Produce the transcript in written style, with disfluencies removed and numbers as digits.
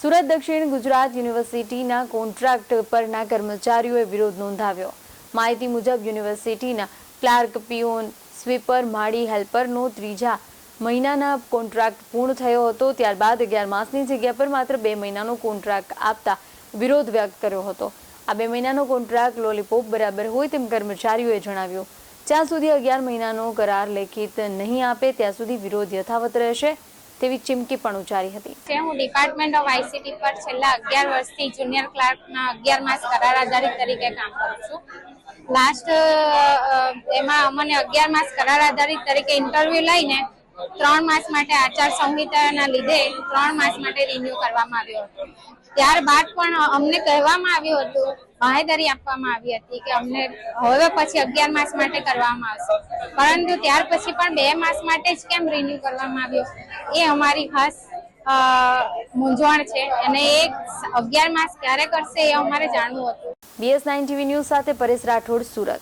સુરત દક્ષિણ ગુજરાત યુનિવર્સિટીના કોન્ટ્રાક્ટ પરના કર્મચારીઓએ વિરોધ નોંધાવ્યો। માહિતી મુજબ યુનિવર્સિટીના ક્લાર્ક, પિયોન, સ્વીપર, માળી હેલ્પરનો ત્રીજા મહિનાના કોન્ટ્રાક્ટ પૂર્ણ થયો હતો। ત્યારબાદ 11 માસની જગ્યા પર માત્ર 2 મહિનાનો કોન્ટ્રાક્ટ આપતા વિરોધ વ્યક્ત કર્યો હતો। આ 2 મહિનાનો કોન્ટ્રાક્ટ લોલીપોપ બરાબર હોય તેમ કર્મચારીઓએ જણાવ્યું। જ્યાં સુધી 11 મહિનાનો કરાર લેખિત નહીં આપે ત્યાં સુધી વિરોધ યથાવત રહેશે તેવી ચીમકી પણ ઉચ્ચારી હતી। હું ડિપાર્ટમેન્ટ ઓફ આઈસીટી પર છેલ્લા 11 વર્ષથી જુનિયર ક્લાર્કના 11 માસ કરાર આધારિત તરીકે કામ કરું છું। લાસ્ટ એમાં અમને 11 માસ કરાર આધારિત તરીકે ઇન્ટરવ્યુ લઈને 3 માસ માટે આચાર સંહિતાના લીધે 3 માસ માટે રિન્યુ કરવામાં આવ્યો હતો। ત્યારબાદ પણ અમને કહેવામાં આવ્યું હતું, બાહેધરી આપવામાં આવી હતી કે અમને હવે પછી 11 માસ માટે કરવામાં આવશે, પરંતુ ત્યાર પછી પણ 2 માસ માટે જ કેમ રિન્યુ કરવામાં આવ્યો એ અમારી ખાસ મૂંઝવણ છે અને એ 11 માસ ક્યારે કરશે એ અમારે જાણવું હતું। BS9 TV ન્યૂઝ સાથે પરેશ રાઠોડ, સુરત।